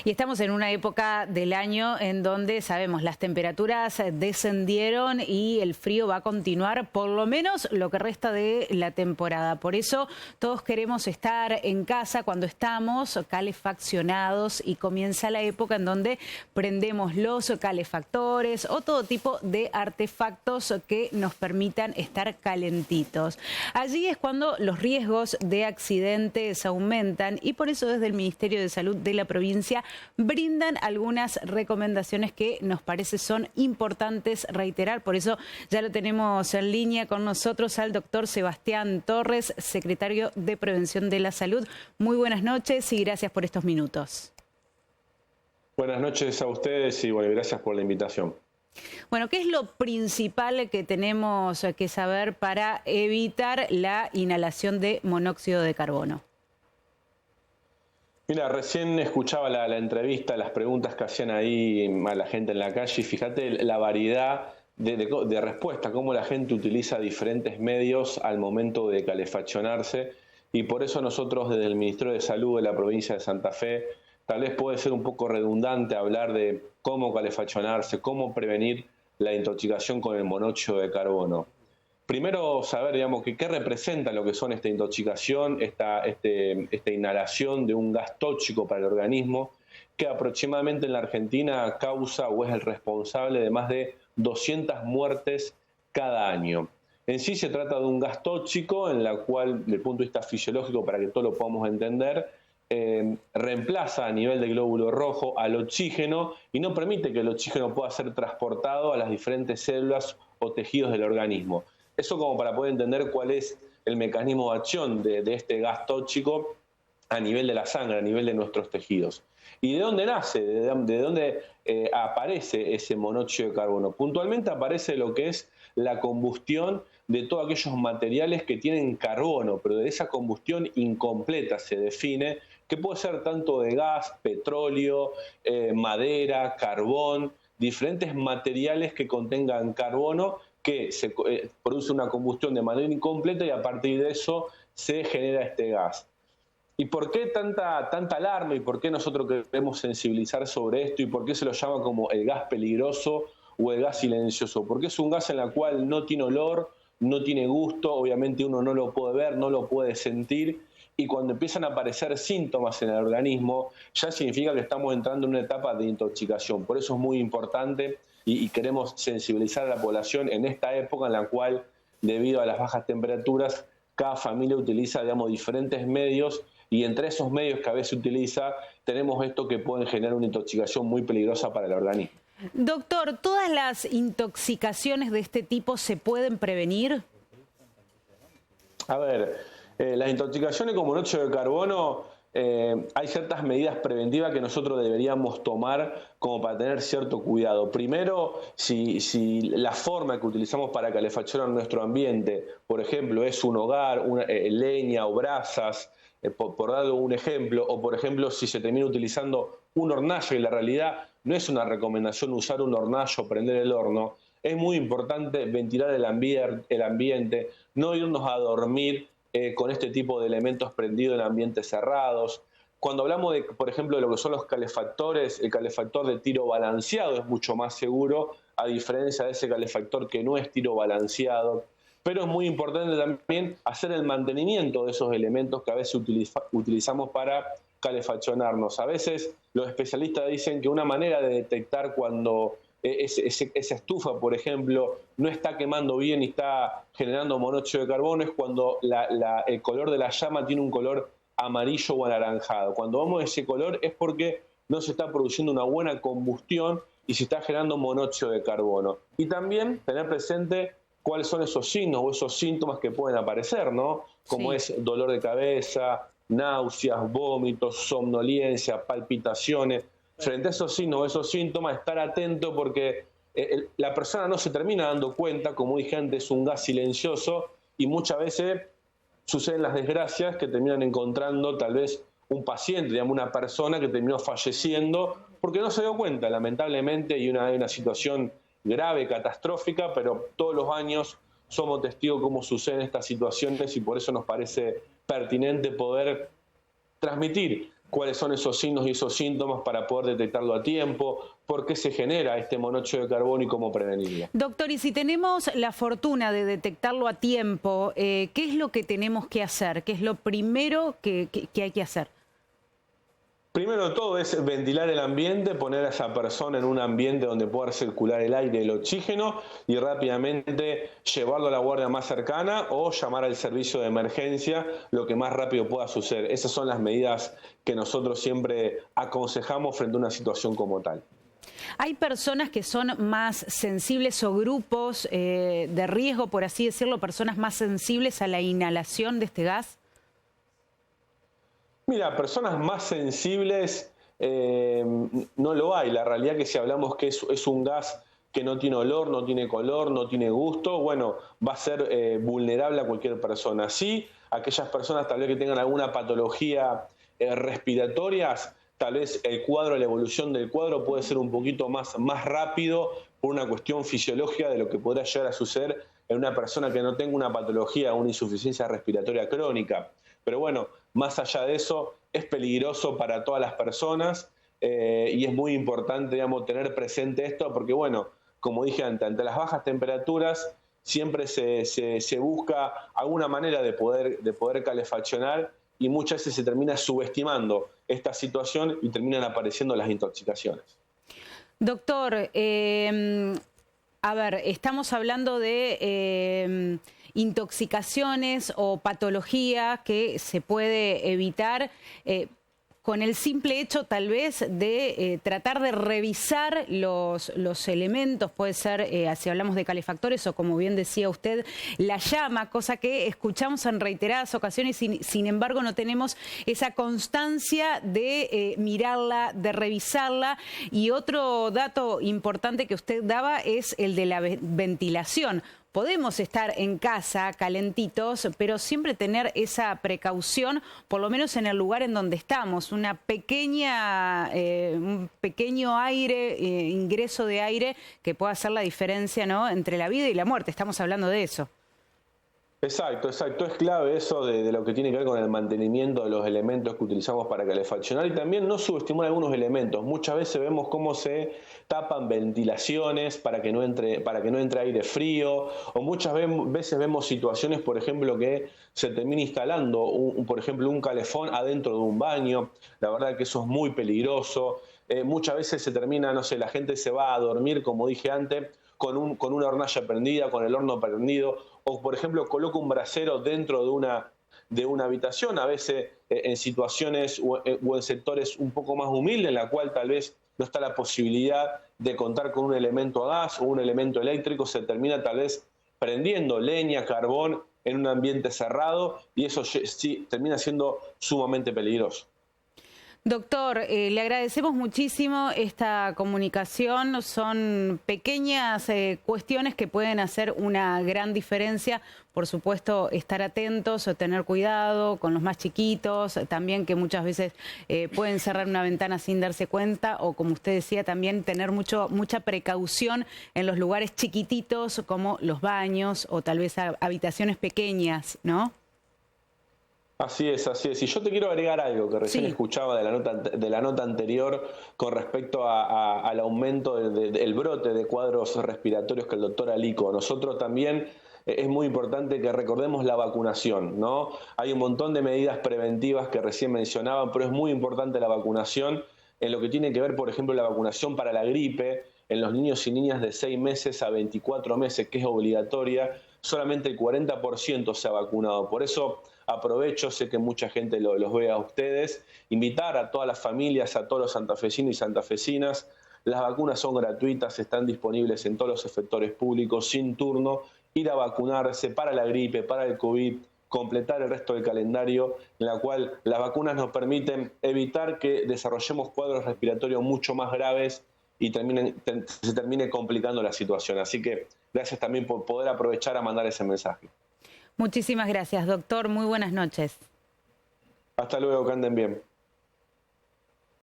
Y estamos en una época del año en donde, sabemos, las temperaturas descendieron y el frío va a continuar por lo menos lo que resta de la temporada. Por eso todos queremos estar en casa cuando estamos calefaccionados y comienza la época en donde prendemos los calefactores o todo tipo de artefactos que nos permitan estar calentitos. Allí es cuando los riesgos de accidentes aumentan y por eso desde el Ministerio de Salud de la provincia brindan algunas recomendaciones que nos parece son importantes reiterar. Por eso ya lo tenemos en línea con nosotros al doctor Sebastián Torres, secretario de Prevención de la Salud. Muy buenas noches y gracias por estos minutos. Buenas noches a ustedes y bueno, gracias por la invitación. Bueno, ¿qué es lo principal que tenemos que saber para evitar la inhalación de monóxido de carbono? Mira, recién escuchaba la entrevista, las preguntas que hacían ahí a la gente en la calle y fíjate la variedad de respuesta, cómo la gente utiliza diferentes medios al momento de calefaccionarse y por eso nosotros desde el Ministerio de Salud de la provincia de Santa Fe tal vez puede ser un poco redundante hablar de cómo calefaccionarse, cómo prevenir la intoxicación con el monóxido de carbono. Primero saber, digamos, qué representa lo que son esta intoxicación, esta inhalación de un gas tóxico para el organismo, que aproximadamente en la Argentina causa o es el responsable de más de 200 muertes cada año. En sí se trata de un gas tóxico en la cual, desde el punto de vista fisiológico, para que todos lo podamos entender, reemplaza a nivel del glóbulo rojo al oxígeno y no permite que el oxígeno pueda ser transportado a las diferentes células o tejidos del organismo. Eso como para poder entender cuál es el mecanismo de acción de este gas tóxico a nivel de la sangre, a nivel de nuestros tejidos. ¿Y de dónde nace? ¿De dónde aparece ese monóxido de carbono? Puntualmente aparece lo que es la combustión de todos aquellos materiales que tienen carbono, pero de esa combustión incompleta se define, que puede ser tanto de gas, petróleo, madera, carbón, diferentes materiales que contengan carbono, que se produce una combustión de manera incompleta y a partir de eso se genera este gas. ¿Y por qué tanta alarma y por qué nosotros queremos sensibilizar sobre esto y por qué se lo llama como el gas peligroso o el gas silencioso? Porque es un gas en el cual no tiene olor, no tiene gusto, obviamente uno no lo puede ver, no lo puede sentir y cuando empiezan a aparecer síntomas en el organismo ya significa que estamos entrando en una etapa de intoxicación. Por eso es muy importante y queremos sensibilizar a la población en esta época en la cual, debido a las bajas temperaturas, cada familia utiliza, digamos, diferentes medios y entre esos medios que a veces utiliza tenemos esto que pueden generar una intoxicación muy peligrosa para el organismo. Doctor, ¿todas las intoxicaciones de este tipo se pueden prevenir? A ver, las intoxicaciones con monóxido de carbono, hay ciertas medidas preventivas que nosotros deberíamos tomar como para tener cierto cuidado. Primero, si la forma que utilizamos para calefaccionar nuestro ambiente, por ejemplo, es un hogar, leña o brasas, por darle un ejemplo, o por ejemplo, si se termina utilizando un hornallo y la realidad no es una recomendación usar un hornallo o prender el horno, es muy importante ventilar el ambiente, no irnos a dormir con este tipo de elementos prendidos en ambientes cerrados. Cuando hablamos, de, por ejemplo, de lo que son los calefactores, el calefactor de tiro balanceado es mucho más seguro, a diferencia de ese calefactor que no es tiro balanceado. Pero es muy importante también hacer el mantenimiento de esos elementos que a veces utilizamos para calefaccionarnos. A veces los especialistas dicen que una manera de detectar cuando esa estufa, por ejemplo, no está quemando bien y está generando monóxido de carbono es cuando el color de la llama tiene un color amarillo o anaranjado. Cuando vemos ese color es porque no se está produciendo una buena combustión y se está generando monóxido de carbono. Y también tener presente cuáles son esos signos o esos síntomas que pueden aparecer, ¿no? Como es dolor de cabeza, náuseas, vómitos, somnolencia, palpitaciones. Frente a esos signos o esos síntomas, estar atento porque la persona no se termina dando cuenta, como dije antes, es un gas silencioso y muchas veces suceden las desgracias que terminan encontrando tal vez un paciente, digamos, una persona que terminó falleciendo porque no se dio cuenta, lamentablemente, y una situación grave, catastrófica, pero todos los años somos testigos de cómo suceden estas situaciones y por eso nos parece pertinente poder transmitir cuáles son esos signos y esos síntomas para poder detectarlo a tiempo, por qué se genera este monóxido de carbono y cómo prevenirlo. Doctor, y si tenemos la fortuna de detectarlo a tiempo, ¿qué es lo que tenemos que hacer? ¿Qué es lo primero que hay que hacer? Primero de todo es ventilar el ambiente, poner a esa persona en un ambiente donde pueda circular el aire y el oxígeno y rápidamente llevarlo a la guardia más cercana o llamar al servicio de emergencia lo que más rápido pueda suceder. Esas son las medidas que nosotros siempre aconsejamos frente a una situación como tal. ¿Hay personas que son más sensibles o grupos de riesgo, por así decirlo, personas más sensibles a la inhalación de este gas? Mira, personas más sensibles no lo hay. La realidad es que si hablamos que es un gas que no tiene olor, no tiene color, no tiene gusto, bueno, va a ser vulnerable a cualquier persona. Sí, aquellas personas tal vez que tengan alguna patología respiratoria, tal vez el cuadro, la evolución del cuadro puede ser un poquito más rápido por una cuestión fisiológica de lo que podrá llegar a suceder en una persona que no tenga una patología, una insuficiencia respiratoria crónica. Pero bueno, más allá de eso, es peligroso para todas las personas y es muy importante, digamos, tener presente esto porque, bueno, como dije antes, ante las bajas temperaturas siempre se busca alguna manera de poder calefaccionar y muchas veces se termina subestimando esta situación y terminan apareciendo las intoxicaciones. Doctor, a ver, estamos hablando de intoxicaciones o patología que se puede evitar con el simple hecho tal vez de tratar de revisar los elementos, puede ser, si hablamos de calefactores o como bien decía usted, la llama, cosa que escuchamos en reiteradas ocasiones, sin embargo no tenemos esa constancia de mirarla, de revisarla. Y otro dato importante que usted daba es el de la ventilación. Podemos estar en casa calentitos, pero siempre tener esa precaución, por lo menos en el lugar en donde estamos, un pequeño aire, ingreso de aire que pueda hacer la diferencia, ¿no?, entre la vida y la muerte. Estamos hablando de eso. Exacto. Es clave eso de lo que tiene que ver con el mantenimiento de los elementos que utilizamos para calefaccionar y también no subestimar algunos elementos. Muchas veces vemos cómo se tapan ventilaciones para que no entre aire frío, o muchas veces vemos situaciones, por ejemplo, que se termina instalando, por ejemplo, un calefón adentro de un baño. La verdad que eso es muy peligroso. Muchas veces se termina, no sé, la gente se va a dormir, como dije antes, con una hornalla prendida, con el horno prendido, o por ejemplo coloca un brasero dentro de una habitación, a veces en situaciones o en sectores un poco más humildes, en la cual tal vez no está la posibilidad de contar con un elemento a gas o un elemento eléctrico, se termina tal vez prendiendo leña, carbón en un ambiente cerrado y eso sí termina siendo sumamente peligroso. Doctor, le agradecemos muchísimo esta comunicación. Son pequeñas cuestiones que pueden hacer una gran diferencia. Por supuesto, estar atentos, tener cuidado con los más chiquitos, también que muchas veces pueden cerrar una ventana sin darse cuenta, o como usted decía, también tener mucha precaución en los lugares chiquititos como los baños o tal vez habitaciones pequeñas, ¿no? Así es. Y yo te quiero agregar algo que recién escuchaba de la nota anterior con respecto al aumento del brote de cuadros respiratorios que el doctor Alico. Nosotros también es muy importante que recordemos la vacunación, ¿no? Hay un montón de medidas preventivas que recién mencionaban, pero es muy importante la vacunación en lo que tiene que ver, por ejemplo, la vacunación para la gripe en los niños y niñas de 6 meses a 24 meses, que es obligatoria. Solamente el 40% se ha vacunado. Por eso aprovecho, sé que mucha gente los ve a ustedes, invitar a todas las familias, a todos los santafesinos y santafesinas. Las vacunas son gratuitas, están disponibles en todos los efectores públicos, sin turno. Ir a vacunarse para la gripe, para el COVID, completar el resto del calendario, en la cual las vacunas nos permiten evitar que desarrollemos cuadros respiratorios mucho más graves y se termine complicando la situación. Así que gracias también por poder aprovechar a mandar ese mensaje. Muchísimas gracias, doctor. Muy buenas noches. Hasta luego, que anden bien.